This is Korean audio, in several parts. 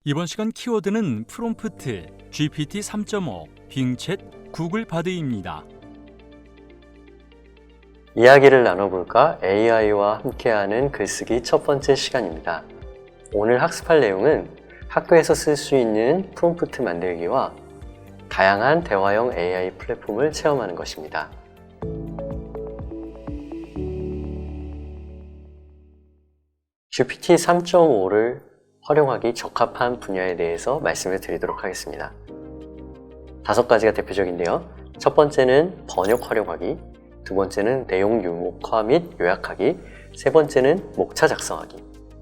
이번 시간 키워드는 프롬프트, GPT 3.5, 빙챗, 구글 바드입니다. 이야기를 나눠볼까? AI와 함께하는 글쓰기 첫 번째 시간입니다. 오늘 학습할 내용은 학교에서 쓸 수 있는 프롬프트 만들기와 다양한 대화형 AI 플랫폼을 체험하는 것입니다. GPT 3.5를 활용하기 적합한 분야에 대해서 말씀을 드리도록 하겠습니다. 5가지가 대표적인데요. 첫 번째는 번역 활용하기, 두 번째는 내용 유목화 및 요약하기, 세 번째는 목차 작성하기,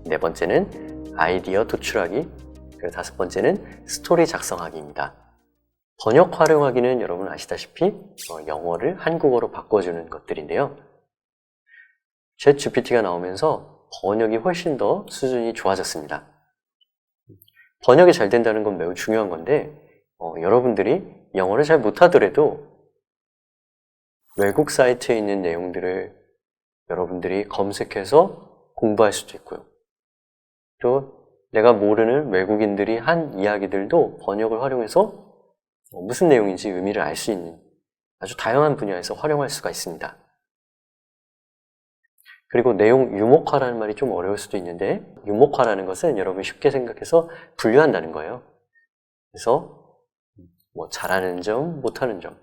네 번째는 아이디어 도출하기, 그리고 다섯 번째는 스토리 작성하기입니다. 번역 활용하기는 여러분 아시다시피 영어를 한국어로 바꿔주는 것들인데요. 챗GPT가 나오면서 번역이 훨씬 더 수준이 좋아졌습니다. 번역이 잘 된다는 건 매우 중요한 건데 여러분들이 영어를 잘 못하더라도 외국 사이트에 있는 내용들을 여러분들이 검색해서 공부할 수도 있고요. 또 내가 모르는 외국인들이 한 이야기들도 번역을 활용해서 무슨 내용인지 의미를 알 수 있는 아주 다양한 분야에서 활용할 수가 있습니다. 그리고 내용 유목화라는 말이 좀 어려울 수도 있는데 유목화라는 것은 여러분이 쉽게 생각해서 분류한다는 거예요. 그래서 잘하는 점, 못하는 점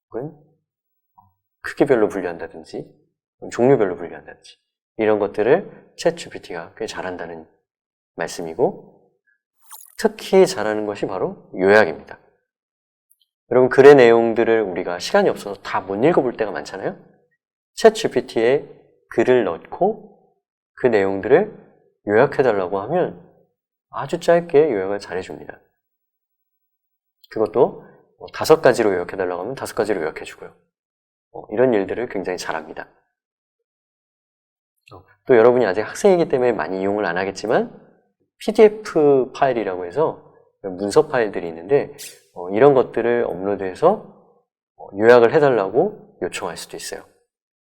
혹은 크기별로 분류한다든지 종류별로 분류한다든지 이런 것들을 챗GPT가 꽤 잘한다는 말씀이고 특히 잘하는 것이 바로 요약입니다. 여러분 글의 내용들을 우리가 시간이 없어서 다 못 읽어볼 때가 많잖아요. 챗GPT에 글을 넣고 그 내용들을 요약해달라고 하면 아주 짧게 요약을 잘해줍니다. 그것도 5가지로 요약해달라고 하면 5가지로 요약해주고요. 이런 일들을 굉장히 잘합니다. 또 여러분이 아직 학생이기 때문에 많이 이용을 안 하겠지만 PDF 파일이라고 해서 문서 파일들이 있는데 이런 것들을 업로드해서 요약을 해달라고 요청할 수도 있어요.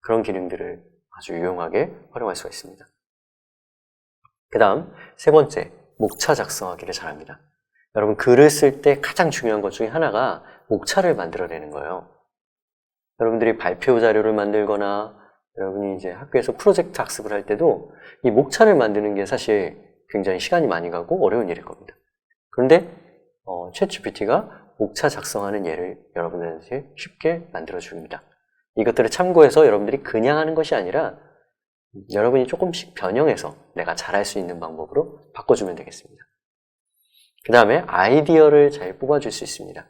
그런 기능들을 아주 유용하게 활용할 수가 있습니다. 그 다음 세 번째, 목차 작성하기를 잘합니다. 여러분 글을 쓸 때 가장 중요한 것 중에 하나가 목차를 만들어내는 거예요. 여러분들이 발표 자료를 만들거나 여러분이 이제 학교에서 프로젝트 학습을 할 때도 이 목차를 만드는 게 사실 굉장히 시간이 많이 가고 어려운 일일 겁니다. 그런데 챗GPT가 목차 작성하는 예를 여러분들한테 쉽게 만들어줍니다. 이것들을 참고해서 여러분들이 그냥 하는 것이 아니라 여러분이 조금씩 변형해서 내가 잘할 수 있는 방법으로 바꿔주면 되겠습니다. 그 다음에 아이디어를 잘 뽑아줄 수 있습니다.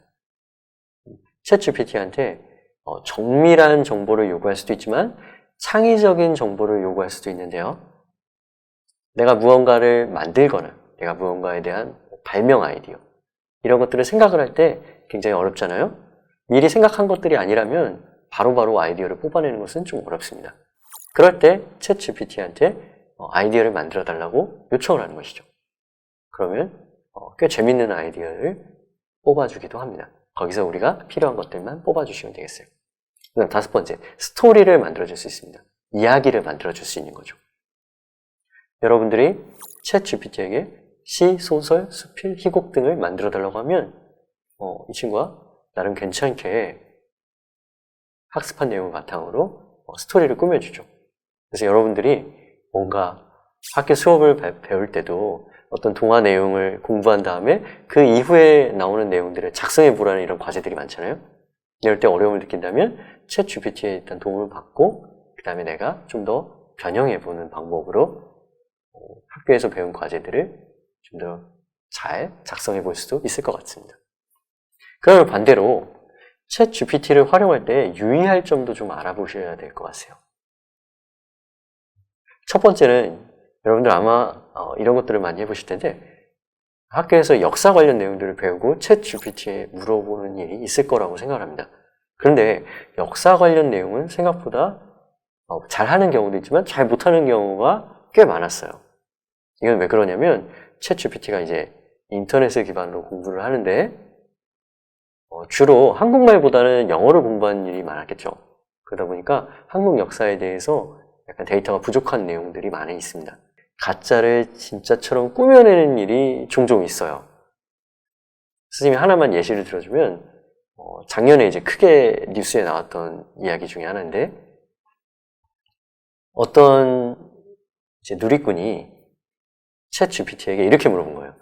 챗GPT한테 정밀한 정보를 요구할 수도 있지만 창의적인 정보를 요구할 수도 있는데요. 내가 무언가를 만들거나 내가 무언가에 대한 발명 아이디어 이런 것들을 생각을 할 때 굉장히 어렵잖아요. 미리 생각한 것들이 아니라면 바로바로 아이디어를 뽑아내는 것은 좀 어렵습니다. 그럴 때 챗GPT한테 아이디어를 만들어 달라고 요청을 하는 것이죠. 그러면 꽤 재밌는 아이디어를 뽑아주기도 합니다. 거기서 우리가 필요한 것들만 뽑아주시면 되겠어요. 그 다음 5번째, 스토리를 만들어줄 수 있습니다. 이야기를 만들어줄 수 있는 거죠. 여러분들이 챗GPT에게 시, 소설, 수필, 희곡 등을 만들어 달라고 하면 이 친구가 나름 괜찮게 학습한 내용을 바탕으로 스토리를 꾸며주죠. 그래서 여러분들이 뭔가 학교 수업을 배울 때도 어떤 동화 내용을 공부한 다음에 그 이후에 나오는 내용들을 작성해 보라는 이런 과제들이 많잖아요. 이럴 때 어려움을 느낀다면 챗GPT에 일단 도움을 받고 그 다음에 내가 좀 더 변형해 보는 방법으로 학교에서 배운 과제들을 좀 더 잘 작성해 볼 수도 있을 것 같습니다. 그러면 반대로 챗GPT를 활용할 때 유의할 점도 좀 알아보셔야 될 것 같아요. 첫 번째는 여러분들 아마 이런 것들을 많이 해보실 텐데 학교에서 역사 관련 내용들을 배우고 챗GPT에 물어보는 일이 있을 거라고 생각을 합니다. 그런데 역사 관련 내용은 생각보다 잘하는 경우도 있지만 잘 못하는 경우가 꽤 많았어요. 이건 왜 그러냐면 챗GPT가 이제 인터넷을 기반으로 공부를 하는데 주로 한국말보다는 영어를 공부하는 일이 많았겠죠. 그러다 보니까 한국 역사에 대해서 약간 데이터가 부족한 내용들이 많이 있습니다. 가짜를 진짜처럼 꾸며내는 일이 종종 있어요. 선생님이 하나만 예시를 들어주면, 작년에 이제 크게 뉴스에 나왔던 이야기 중에 하나인데, 어떤 이제 누리꾼이 챗 GPT에게 이렇게 물어본 거예요.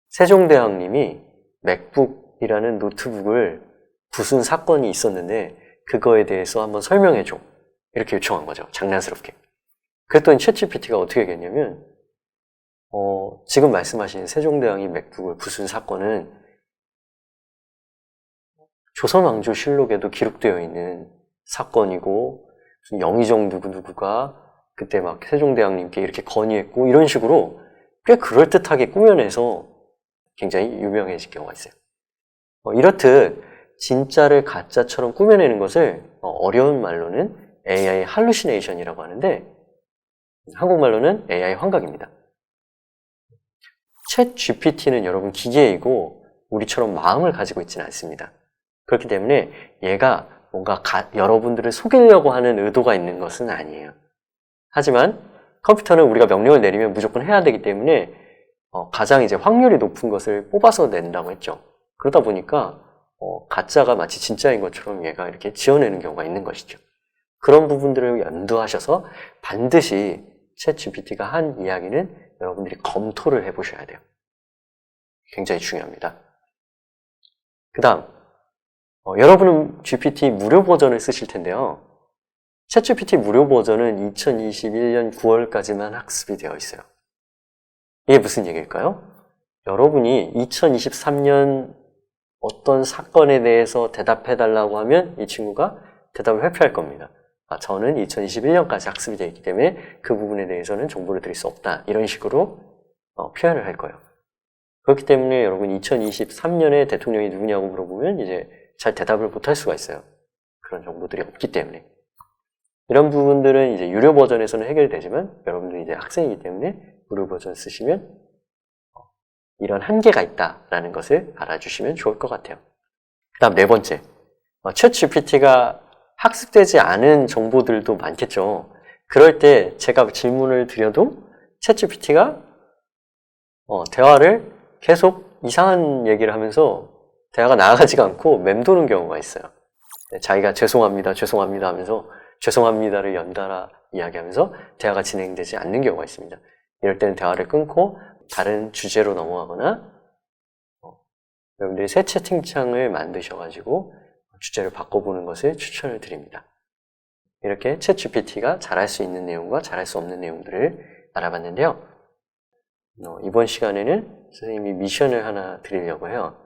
세종대왕님이 맥북이라는 노트북을 부순 사건이 있었는데 그거에 대해서 한번 설명해줘. 이렇게 요청한 거죠. 장난스럽게. 그랬더니 챗 GPT가 어떻게 얘기했냐면 지금 말씀하신 세종대왕이 맥북을 부순 사건은 조선왕조실록에도 기록되어 있는 사건이고 영의정 누구누구가 그때 막 세종대왕님께 이렇게 건의했고 이런 식으로 꽤 그럴듯하게 꾸며내서 굉장히 유명해질 경우가 있어요. 이렇듯 진짜를 가짜처럼 꾸며내는 것을 어려운 말로는 AI 할루시네이션이라고 하는데 한국말로는 AI 환각입니다. 챗 GPT는 여러분 기계이고 우리처럼 마음을 가지고 있지는 않습니다. 그렇기 때문에 얘가 뭔가 여러분들을 속이려고 하는 의도가 있는 것은 아니에요. 하지만 컴퓨터는 우리가 명령을 내리면 무조건 해야 되기 때문에 가장 이제 확률이 높은 것을 뽑아서 낸다고 했죠. 그러다 보니까 가짜가 마치 진짜인 것처럼 얘가 이렇게 지어내는 경우가 있는 것이죠. 그런 부분들을 염두하셔서 반드시 챗 GPT가 한 이야기는 여러분들이 검토를 해보셔야 돼요. 굉장히 중요합니다. 그 다음 여러분은 GPT 무료 버전을 쓰실 텐데요. 챗 GPT 무료 버전은 2021년 9월까지만 학습이 되어 있어요. 이게 무슨 얘기일까요? 여러분이 2023년 어떤 사건에 대해서 대답해달라고 하면 이 친구가 대답을 회피할 겁니다. 저는 2021년까지 학습이 되어 있기 때문에 그 부분에 대해서는 정보를 드릴 수 없다. 이런 식으로 표현을 할 거예요. 그렇기 때문에 여러분 2023년에 대통령이 누구냐고 물어보면 이제 잘 대답을 못할 수가 있어요. 그런 정보들이 없기 때문에. 이런 부분들은 이제 유료 버전에서는 해결되지만 여러분들이 이제 학생이기 때문에 무료 버전 쓰시면 이런 한계가 있다라는 것을 알아주시면 좋을 것 같아요. 그 다음 네 번째, 챗 GPT가 학습되지 않은 정보들도 많겠죠. 그럴 때 제가 질문을 드려도 챗 GPT가 대화를 계속 이상한 얘기를 하면서 대화가 나아가지가 않고 맴도는 경우가 있어요. 자기가 죄송합니다 하면서 죄송합니다를 연달아 이야기하면서 대화가 진행되지 않는 경우가 있습니다. 이럴 때는 대화를 끊고 다른 주제로 넘어가거나 여러분들이 새 채팅창을 만드셔가지고 주제를 바꿔보는 것을 추천을 드립니다. 이렇게 챗 GPT가 잘할 수 있는 내용과 잘할 수 없는 내용들을 알아봤는데요. 이번 시간에는 선생님이 미션을 하나 드리려고 해요.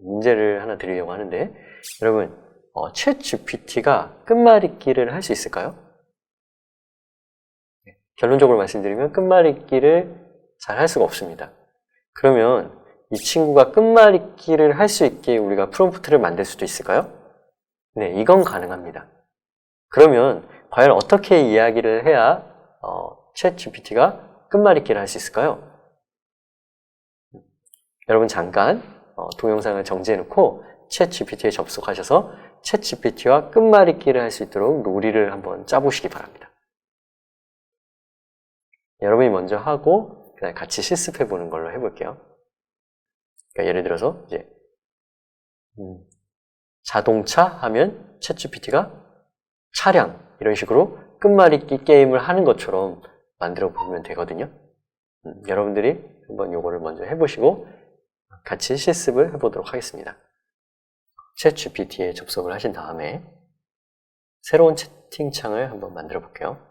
문제를 하나 드리려고 하는데 여러분 챗 GPT가 끝말잇기를 할 수 있을까요? 결론적으로 말씀드리면 끝말잇기를 잘 할 수가 없습니다. 그러면 이 친구가 끝말잇기를 할 수 있게 우리가 프롬프트를 만들 수도 있을까요? 네, 이건 가능합니다. 그러면 과연 어떻게 이야기를 해야 챗 GPT가 끝말잇기를 할 수 있을까요? 여러분 잠깐 동영상을 정지해놓고 챗 GPT에 접속하셔서 챗 GPT와 끝말잇기를 할 수 있도록 놀이를 한번 짜보시기 바랍니다. 여러분이 먼저 하고 그다음에 같이 실습해보는 걸로 해볼게요. 그러니까 예를 들어서 이제 자동차 하면 챗 GPT가 차량 이런 식으로 끝말잇기 게임을 하는 것처럼 만들어 보면 되거든요. 여러분들이 한번 요거를 먼저 해보시고 같이 실습을 해보도록 하겠습니다. 챗 GPT에 접속을 하신 다음에 새로운 채팅창을 한번 만들어 볼게요.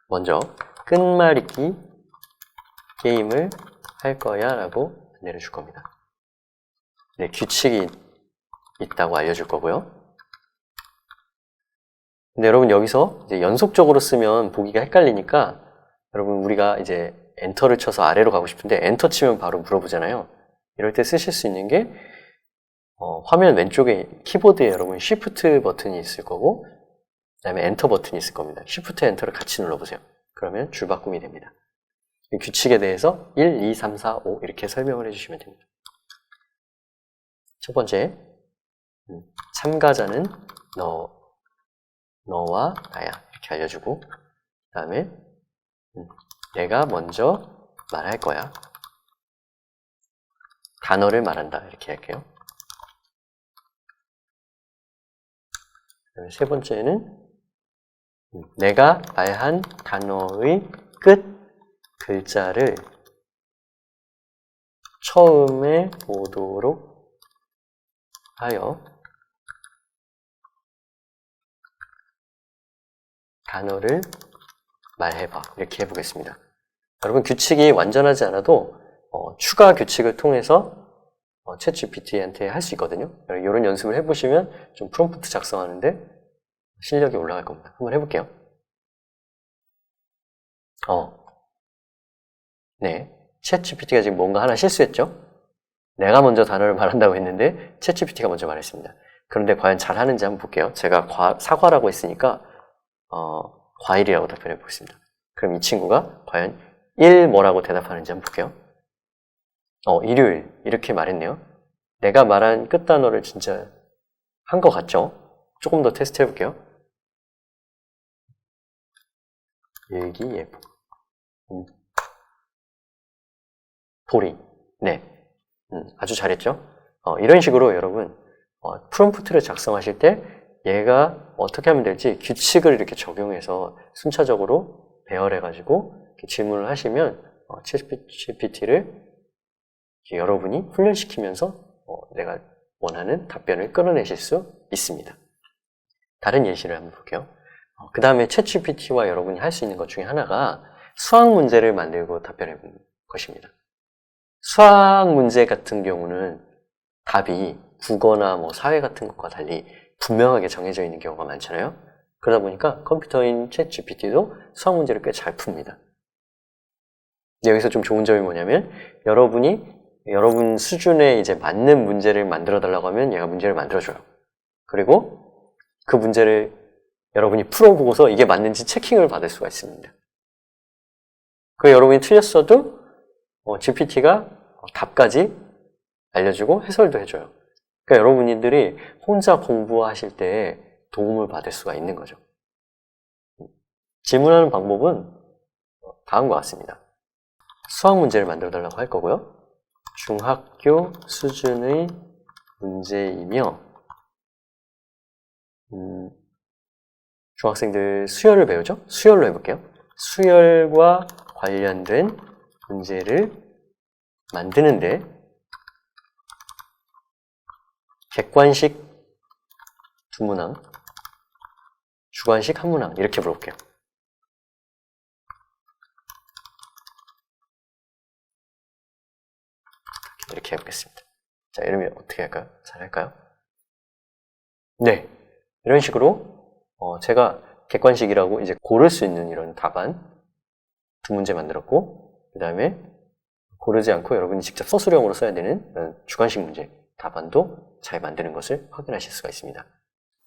먼저 끝말잇기 게임을 할 거야 라고 내려줄 겁니다. 네, 규칙이 있다고 알려줄 거고요. 근데 여러분 여기서 이제 연속적으로 쓰면 보기가 헷갈리니까 여러분 우리가 이제 엔터를 쳐서 아래로 가고 싶은데 엔터 치면 바로 물어보잖아요. 이럴 때 쓰실 수 있는 게 화면 왼쪽에 키보드에 여러분 Shift 버튼이 있을 거고 그 다음에 엔터 버튼이 있을 겁니다. Shift 엔터를 같이 눌러보세요. 그러면 줄바꿈이 됩니다. 이 규칙에 대해서 1, 2, 3, 4, 5 이렇게 설명을 해주시면 됩니다. 첫 번째, 참가자는 너 너와 나야 이렇게 알려주고 그 다음에 내가 먼저 말할 거야. 단어를 말한다 이렇게 할게요. 그다음에 세 번째는 내가 말한 단어의 끝 글자를 처음에 오도록 하여 단어를 말해봐. 이렇게 해보겠습니다. 여러분 규칙이 완전하지 않아도 추가 규칙을 통해서 챗 GPT한테 할 수 있거든요. 이런 연습을 해보시면 좀 프롬프트 작성하는데 실력이 올라갈 겁니다. 한번 해볼게요. 네. 챗 GPT가 지금 뭔가 하나 실수했죠? 내가 먼저 단어를 말한다고 했는데 챗 GPT가 먼저 말했습니다. 그런데 과연 잘하는지 한번 볼게요. 제가 사과라고 했으니까 과일이라고 답변해 보겠습니다. 그럼 이 친구가 과연 1 뭐라고 대답하는지 한번 볼게요. 일요일 이렇게 말했네요. 내가 말한 끝단어를 진짜 한 것 같죠? 조금 더 테스트 해볼게요. 일기예보 보리 네, 아주 잘했죠? 이런 식으로 여러분 프롬프트를 작성하실 때 얘가 어떻게 하면 될지 규칙을 이렇게 적용해서 순차적으로 배열해가지고 질문을 하시면 챗 GPT를 여러분이 훈련시키면서 내가 원하는 답변을 끌어내실 수 있습니다. 다른 예시를 한번 볼게요. 그 다음에 챗 GPT와 여러분이 할 수 있는 것 중에 하나가 수학 문제를 만들고 답변해 보는 것입니다. 수학 문제 같은 경우는 답이 국어나 사회 같은 것과 달리 분명하게 정해져 있는 경우가 많잖아요. 그러다 보니까 컴퓨터인 챗 GPT도 수학 문제를 꽤 잘 풉니다. 여기서 좀 좋은 점이 뭐냐면 여러분 수준에 이제 맞는 문제를 만들어 달라고 하면 얘가 문제를 만들어줘요. 그리고 그 문제를 여러분이 풀어보고서 이게 맞는지 체킹을 받을 수가 있습니다. 그 여러분이 틀렸어도 GPT가 답까지 알려주고 해설도 해줘요. 그러니까 여러분들이 혼자 공부하실 때 도움을 받을 수가 있는 거죠. 질문하는 방법은 다음과 같습니다. 수학 문제를 만들어 달라고 할 거고요. 중학교 수준의 문제이며 중학생들 수열을 배우죠? 수열로 해볼게요. 수열과 관련된 문제를 만드는데 객관식 두 문항, 주관식 한 문항 이렇게 물어볼게요. 이렇게 해보겠습니다. 자, 이러면 어떻게 할까요? 잘할까요? 네, 이런 식으로 제가 객관식이라고 이제 고를 수 있는 이런 답안 두 문제 만들었고 그 다음에 고르지 않고 여러분이 직접 서술형으로 써야 되는 주관식 문제 답안도 잘 만드는 것을 확인하실 수가 있습니다.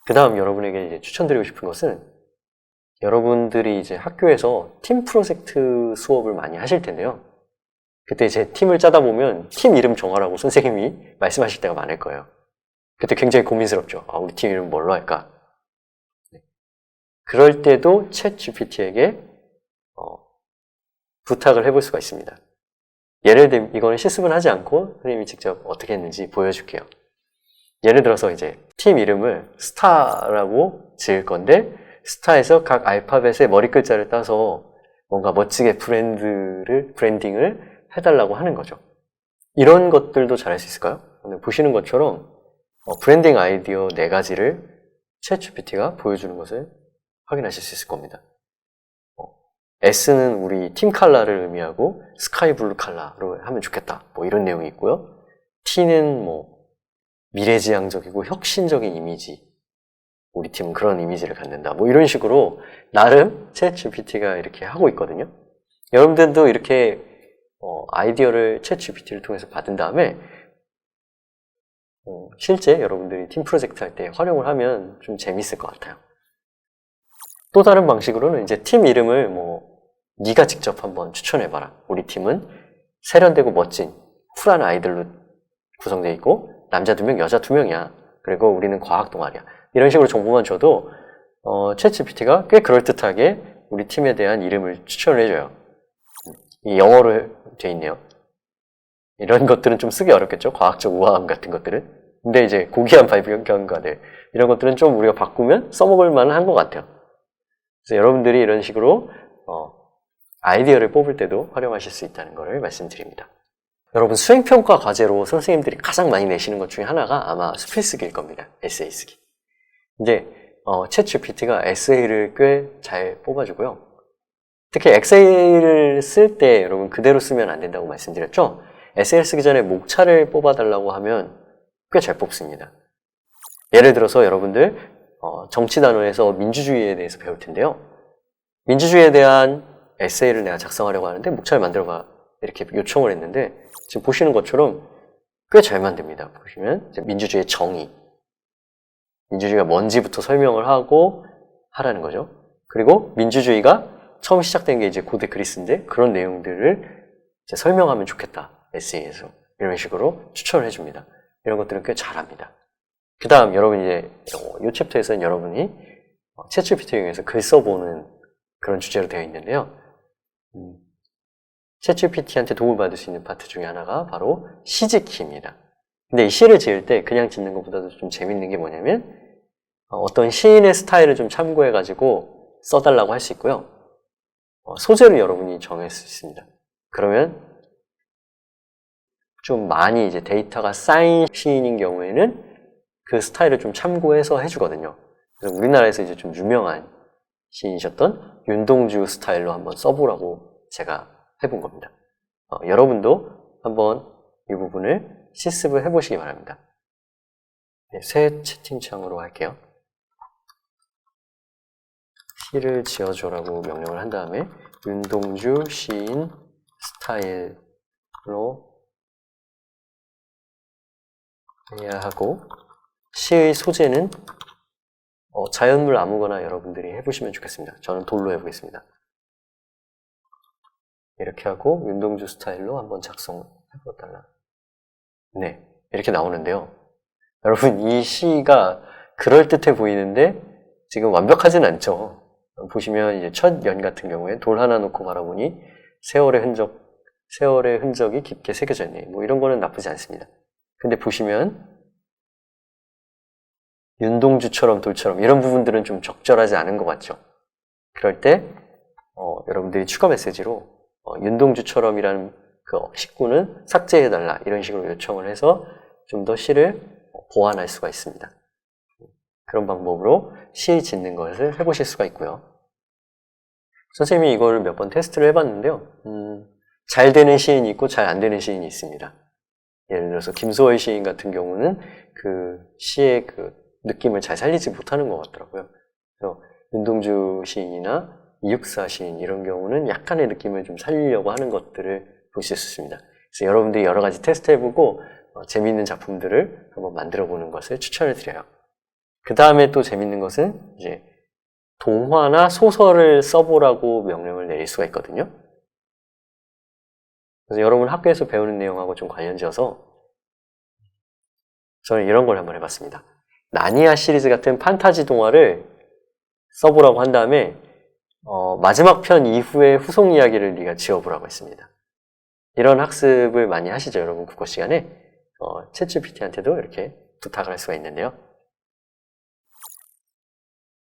그 다음 여러분에게 이제 추천드리고 싶은 것은 여러분들이 이제 학교에서 팀 프로젝트 수업을 많이 하실 텐데요. 그때 이제 팀을 짜다 보면 팀 이름 정하라고 선생님이 말씀하실 때가 많을 거예요. 그때 굉장히 고민스럽죠. 우리 팀 이름 뭘로 할까? 그럴 때도 챗 GPT에게 부탁을 해볼 수가 있습니다. 예를 들면 이거는 실습을 하지 않고 선생님이 직접 어떻게 했는지 보여줄게요. 예를 들어서 이제 팀 이름을 스타라고 지을 건데 스타에서 각 알파벳의 머리 글자를 따서 뭔가 멋지게 브랜딩을 해달라고 하는 거죠. 이런 것들도 잘할 수 있을까요? 보시는 것처럼 브랜딩 아이디어 4가지를 챗 GPT가 보여주는 것을 확인하실 수 있을 겁니다. S는 우리 팀 컬러를 의미하고 스카이 블루 컬러로 하면 좋겠다. 이런 내용이 있고요. T는 미래지향적이고 혁신적인 이미지. 우리 팀은 그런 이미지를 갖는다. 이런 식으로 나름 챗 GPT가 이렇게 하고 있거든요. 여러분들도 이렇게 아이디어를 챗 GPT를 통해서 받은 다음에 실제 여러분들이 팀 프로젝트 할 때 활용을 하면 좀 재밌을 것 같아요. 또 다른 방식으로는 이제 팀 이름을 네가 직접 한번 추천해봐라. 우리 팀은 세련되고 멋진 쿨한 아이들로 구성되어 있고 남자 2명, 여자 2명이야. 그리고 우리는 과학 동아리야. 이런 식으로 정보만 줘도 챗GPT가 꽤 그럴듯하게 우리 팀에 대한 이름을 추천을 해줘요. 이 영어로 돼 있네요. 이런 것들은 좀 쓰기 어렵겠죠? 과학적 우아함 같은 것들은. 근데 이제 고귀한 발명가들 이런 것들은 좀 우리가 바꾸면 써먹을 만한 것 같아요. 그래서 여러분들이 이런 식으로 아이디어를 뽑을 때도 활용하실 수 있다는 것을 말씀드립니다. 여러분 수행평가 과제로 선생님들이 가장 많이 내시는 것 중에 하나가 아마 수필 쓰기일 겁니다. 에세이 쓰기. 근데 챗GPT가 에세이를 꽤 잘 뽑아주고요. 특히 엑세이를 쓸 때 여러분 그대로 쓰면 안 된다고 말씀드렸죠? 에세이를 쓰기 전에 목차를 뽑아달라고 하면 꽤 잘 뽑습니다. 예를 들어서 여러분들 정치 단원에서 민주주의에 대해서 배울 텐데요. 민주주의에 대한 에세이를 내가 작성하려고 하는데 목차를 만들어봐 이렇게 요청을 했는데 지금 보시는 것처럼 꽤 잘 만듭니다. 보시면 민주주의의 정의, 민주주의가 뭔지부터 설명을 하고 하라는 거죠. 그리고 민주주의가 처음 시작된 게 이제 고대 그리스인데 그런 내용들을 이제 설명하면 좋겠다. 에세이에서 이런 식으로 추천을 해줍니다. 이런 것들은 꽤 잘합니다. 그 다음 여러분 이제 이 챕터에서는 여러분이 챗GPT 이용해서 글 써보는 그런 주제로 되어 있는데요. 챗GPT한테 도움을 받을 수 있는 파트 중에 하나가 바로 시 짓기입니다. 근데 이 시를 지을 때 그냥 짓는 것보다도 좀 재밌는 게 뭐냐면 어떤 시인의 스타일을 좀 참고해가지고 써달라고 할 수 있고요. 소재를 여러분이 정할 수 있습니다. 그러면 좀 많이 이제 데이터가 쌓인 시인인 경우에는 그 스타일을 좀 참고해서 해주거든요. 그래서 우리나라에서 이제 좀 유명한 시인이셨던 윤동주 스타일로 한번 써보라고 제가 해본 겁니다. 여러분도 한번 이 부분을 실습을 해보시기 바랍니다. 네, 새 채팅창으로 할게요. 시를 지어줘라고 명령을 한 다음에 윤동주 시인 스타일로 해야 하고 시의 소재는 자연물 아무거나 여러분들이 해보시면 좋겠습니다. 저는 돌로 해보겠습니다. 이렇게 하고 윤동주 스타일로 한번 작성해보달라. 네, 이렇게 나오는데요. 여러분 이 시가 그럴듯해 보이는데 지금 완벽하진 않죠. 보시면 이제 첫 연 같은 경우에 돌 하나 놓고 바라보니 세월의 흔적이 깊게 새겨져 있네. 뭐 이런 거는 나쁘지 않습니다. 근데 보시면 윤동주처럼 돌처럼 이런 부분들은 좀 적절하지 않은 것 같죠. 그럴 때 여러분들이 추가 메시지로 윤동주처럼이라는 그 식구는 삭제해달라 이런 식으로 요청을 해서 좀 더 시를 보완할 수가 있습니다. 그런 방법으로 시 짓는 것을 해보실 수가 있고요. 선생님이 이걸 몇 번 테스트를 해봤는데요. 잘 되는 시인이 있고 잘 안 되는 시인이 있습니다. 예를 들어서 김소월 시인 같은 경우는 그 시의 그 느낌을 잘 살리지 못하는 것 같더라고요. 그래서 윤동주 시인이나 이육사 시인 이런 경우는 약간의 느낌을 좀 살리려고 하는 것들을 보실 수 있습니다. 그래서 여러분들이 여러 가지 테스트 해보고 재미있는 작품들을 한번 만들어 보는 것을 추천을 드려요. 그 다음에 또 재밌는 것은 이제 동화나 소설을 써보라고 명령을 내릴 수가 있거든요. 그래서 여러분 학교에서 배우는 내용하고 좀 관련지어서 저는 이런 걸 한번 해봤습니다. 나니아 시리즈 같은 판타지 동화를 써보라고 한 다음에 마지막 편 이후의 후속 이야기를 네가 지어보라고 했습니다. 이런 학습을 많이 하시죠, 여러분 국어 시간에. 챗GPT한테도 이렇게 부탁을 할 수가 있는데요.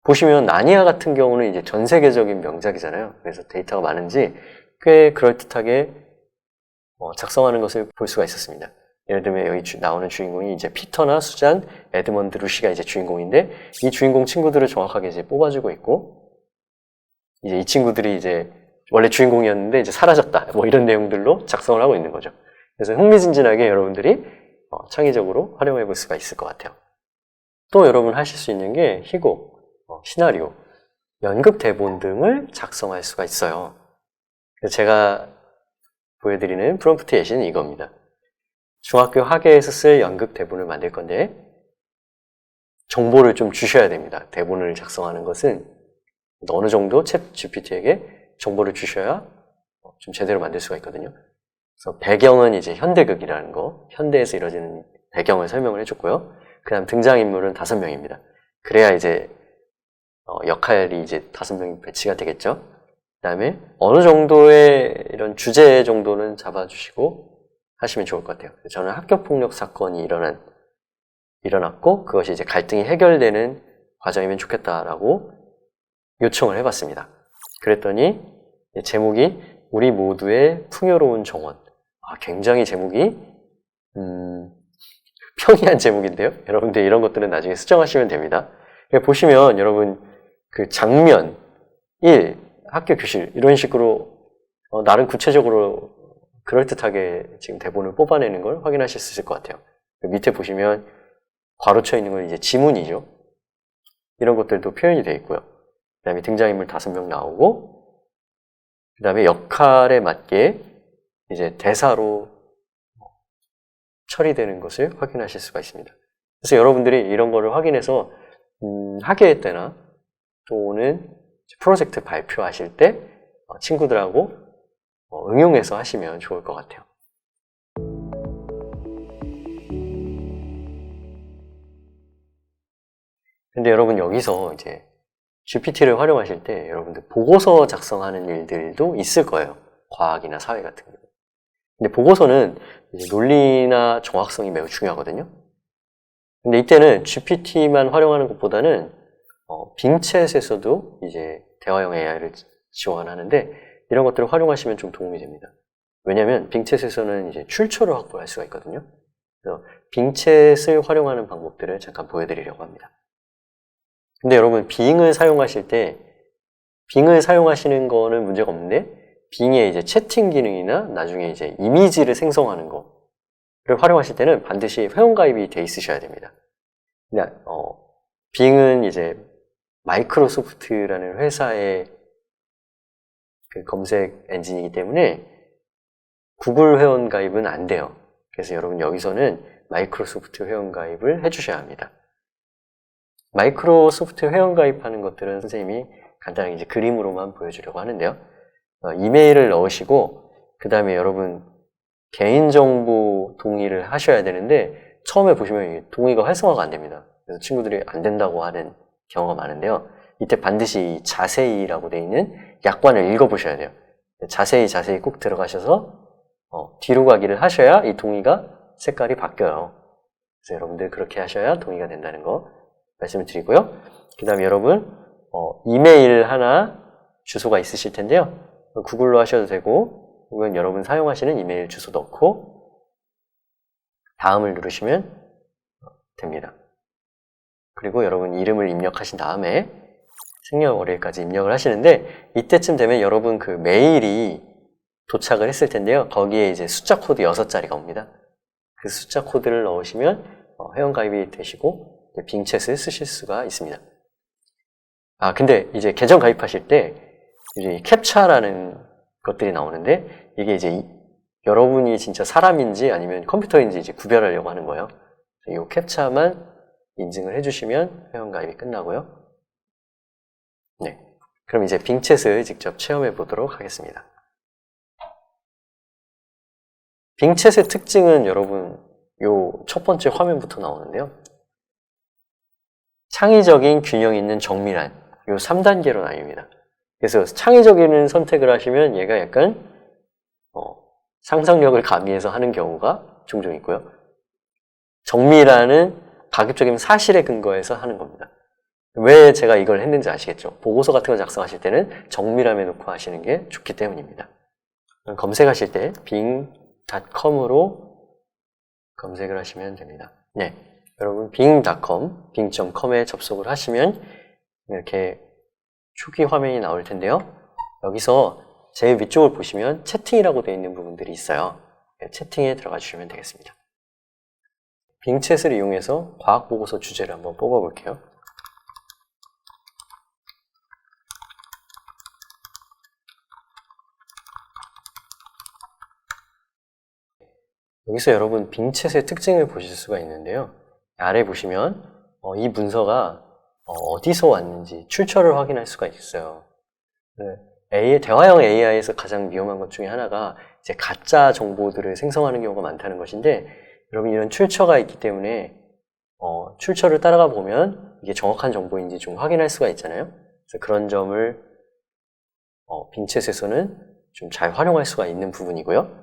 보시면 나니아 같은 경우는 이제 전 세계적인 명작이잖아요. 그래서 데이터가 많은지 꽤 그럴듯하게 작성하는 것을 볼 수가 있었습니다. 예를 들면 여기 나오는 주인공이 이제 피터나 수잔, 에드먼드 루시가 이제 주인공인데 이 주인공 친구들을 정확하게 이제 뽑아주고 있고 이제 이 친구들이 이제 원래 주인공이었는데 이제 사라졌다. 뭐 이런 내용들로 작성을 하고 있는 거죠. 그래서 흥미진진하게 여러분들이 창의적으로 활용해 볼 수가 있을 것 같아요. 또 여러분 하실 수 있는 게 희곡, 시나리오, 연극 대본 등을 작성할 수가 있어요. 그래서 제가 보여드리는 프롬프트 예시는 이겁니다. 중학교 학예에서 쓸 연극 대본을 만들 건데 정보를 좀 주셔야 됩니다. 대본을 작성하는 것은 어느 정도 챗 GPT에게 정보를 주셔야 좀 제대로 만들 수가 있거든요. 그래서 배경은 이제 현대극이라는 거, 현대에서 이루어지는 배경을 설명을 해줬고요. 그 다음 등장인물은 5명입니다. 그래야 이제 역할이 이제 5명이 배치가 되겠죠. 그 다음에 어느 정도의 이런 주제 정도는 잡아주시고 하시면 좋을 것 같아요. 저는 학교폭력 사건이 일어났고 그것이 이제 갈등이 해결되는 과정이면 좋겠다라고 요청을 해봤습니다. 그랬더니 제목이 우리 모두의 풍요로운 정원. 굉장히 제목이 평이한 제목인데요. 여러분들 이런 것들은 나중에 수정하시면 됩니다. 보시면 여러분 그 장면 1, 학교 교실 이런 식으로 나름 구체적으로 그럴듯하게 지금 대본을 뽑아내는 걸 확인하실 수 있을 것 같아요. 밑에 보시면 괄호쳐 있는 건 이제 지문이죠. 이런 것들도 표현이 되어 있고요. 그 다음에 등장인물 5명 나오고 그 다음에 역할에 맞게 이제 대사로 처리되는 것을 확인하실 수가 있습니다. 그래서 여러분들이 이런 거를 확인해서 학예회 때나 또는 프로젝트 발표하실 때 친구들하고 응용해서 하시면 좋을 것 같아요. 근데 여러분 여기서 이제 GPT를 활용하실 때 여러분들 보고서 작성하는 일들도 있을 거예요. 과학이나 사회 같은 경우. 근데 보고서는 이제 논리나 정확성이 매우 중요하거든요. 근데 이때는 GPT만 활용하는 것보다는 빙챗에서도 이제 대화형 AI를 지원하는데 이런 것들을 활용하시면 좀 도움이 됩니다. 왜냐하면 빙챗에서는 이제 출처를 확보할 수가 있거든요. 그래서 빙챗을 활용하는 방법들을 잠깐 보여드리려고 합니다. 근데 여러분 빙을 사용하실 때 빙을 사용하시는 거는 문제가 없는데 빙의 이제 채팅 기능이나 나중에 이제 이미지를 생성하는 거를 활용하실 때는 반드시 회원가입이 돼 있으셔야 됩니다. 근데 빙은 이제 마이크로소프트라는 회사의 그 검색 엔진이기 때문에 구글 회원가입은 안 돼요. 그래서 여러분 여기서는 마이크로소프트 회원가입을 해주셔야 합니다. 마이크로소프트 회원가입하는 것들은 선생님이 간단하게 이제 그림으로만 보여주려고 하는데요. 이메일을 넣으시고 그 다음에 여러분 개인정보 동의를 하셔야 되는데 처음에 보시면 동의가 활성화가 안 됩니다. 그래서 친구들이 안 된다고 하는 경우가 많은데요. 이때 반드시 자세히라고 되어 있는 약관을 읽어보셔야 돼요. 자세히 꼭 들어가셔서 뒤로 가기를 하셔야 이 동의가 색깔이 바뀌어요. 그래서 여러분들 그렇게 하셔야 동의가 된다는 거 말씀을 드리고요. 그 다음에 여러분 이메일 하나 주소가 있으실 텐데요. 구글로 하셔도 되고 혹은 여러분 사용하시는 이메일 주소 넣고 다음을 누르시면 됩니다. 그리고 여러분 이름을 입력하신 다음에 생년월일까지 입력을 하시는데 이때쯤 되면 여러분 그 메일이 도착을 했을 텐데요. 거기에 이제 숫자 코드 6자리가 옵니다. 그 숫자 코드를 넣으시면 회원가입이 되시고 빙챗을 쓰실 수가 있습니다. 근데 이제 계정 가입하실 때 이제 캡차라는 것들이 나오는데 이게 이제 여러분이 진짜 사람인지 아니면 컴퓨터인지 이제 구별하려고 하는 거예요. 이 캡차만 인증을 해주시면 회원가입이 끝나고요. 네, 그럼 이제 빙챗을 직접 체험해 보도록 하겠습니다. 빙챗의 특징은 여러분 요 첫 번째 화면부터 나오는데요. 창의적인 균형 있는 정밀한 요 3단계로 나뉩니다. 그래서 창의적인 선택을 하시면 얘가 약간 상상력을 가미해서 하는 경우가 종종 있고요. 정밀한은 가급적이면 사실에 근거해서 하는 겁니다. 왜 제가 이걸 했는지 아시겠죠? 보고서 같은 거 작성하실 때는 정밀함에 놓고 하시는 게 좋기 때문입니다. 검색하실 때 bing.com으로 검색을 하시면 됩니다. 네, 여러분 bing.com, bing.com에 접속을 하시면 이렇게 초기 화면이 나올 텐데요. 여기서 제일 위쪽을 보시면 채팅이라고 되어 있는 부분들이 있어요. 채팅에 들어가 주시면 되겠습니다. 빙챗을 이용해서 과학보고서 주제를 한번 뽑아볼게요. 여기서 여러분 빙챗의 특징을 보실 수가 있는데요. 아래 보시면 이 문서가 어디서 왔는지 출처를 확인할 수가 있어요. 대화형 AI에서 가장 위험한 것 중에 하나가 이제 가짜 정보들을 생성하는 경우가 많다는 것인데 여러분 이런 출처가 있기 때문에 출처를 따라가 보면 이게 정확한 정보인지 좀 확인할 수가 있잖아요. 그래서 그런 점을 빙챗에서는 좀 잘 활용할 수가 있는 부분이고요.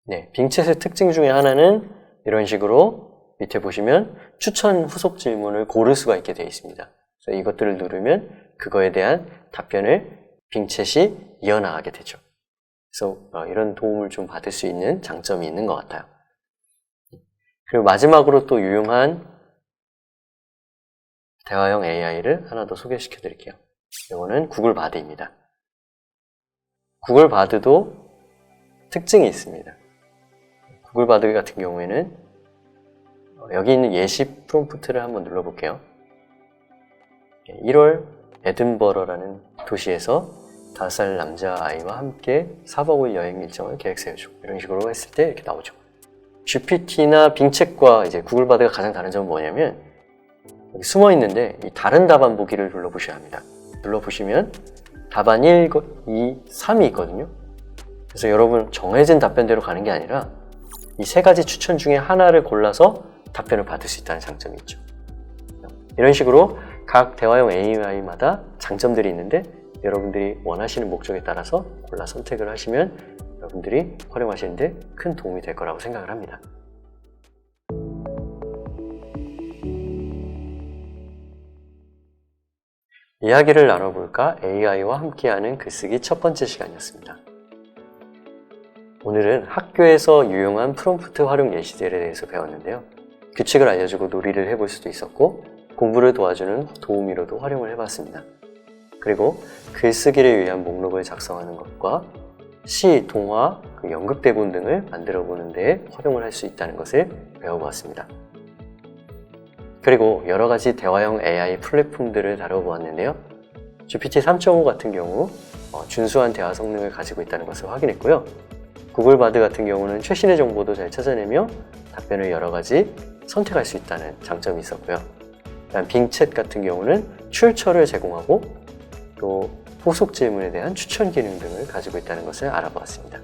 네, 빙챗의 특징 중에 하나는 이런 식으로 밑에 보시면 추천 후속 질문을 고를 수가 있게 되어 있습니다. 그래서 이것들을 누르면 그거에 대한 답변을 빙챗이 이어나가게 되죠. 그래서 이런 도움을 좀 받을 수 있는 장점이 있는 것 같아요. 그리고 마지막으로 또 유용한 대화형 AI를 하나 더 소개시켜 드릴게요. 이거는 구글 바드입니다. 구글 바드도 특징이 있습니다. 구글 바드 같은 경우에는 여기 있는 예시 프롬프트를 한번 눌러볼게요. 1월 에든버러라는 도시에서 5살 남자아이와 함께 4박 5일 여행 일정을 계획 세워줘. 이런 식으로 했을 때 이렇게 나오죠. GPT나 빙챗과 이제 구글 바드가 가장 다른 점은 뭐냐면 여기 숨어 있는데 이 다른 답안 보기를 눌러보셔야 합니다. 눌러보시면 답안 1, 2, 3이 있거든요. 그래서 여러분 정해진 답변대로 가는 게 아니라 이 세 가지 추천 중에 하나를 골라서 답변을 받을 수 있다는 장점이 있죠. 이런 식으로 각 대화형 AI마다 장점들이 있는데 여러분들이 원하시는 목적에 따라서 골라 선택을 하시면 여러분들이 활용하시는데 큰 도움이 될 거라고 생각을 합니다. 이야기를 나눠볼까? AI와 함께하는 글쓰기 첫 번째 시간이었습니다. 오늘은 학교에서 유용한 프롬프트 활용 예시들에 대해서 배웠는데요. 규칙을 알려주고 놀이를 해볼 수도 있었고 공부를 도와주는 도우미로도 활용을 해봤습니다. 그리고 글쓰기를 위한 목록을 작성하는 것과 시, 동화, 연극 대본 등을 만들어 보는 데 활용을 할 수 있다는 것을 배워보았습니다. 그리고 여러 가지 대화형 AI 플랫폼들을 다뤄보았는데요. GPT 3.5 같은 경우 준수한 대화 성능을 가지고 있다는 것을 확인했고요. 구글 바드 같은 경우는 최신의 정보도 잘 찾아내며 답변을 여러 가지 선택할 수 있다는 장점이 있었고요. 그다음 빙챗 같은 경우는 출처를 제공하고 또 후속 질문에 대한 추천 기능 등을 가지고 있다는 것을 알아보았습니다.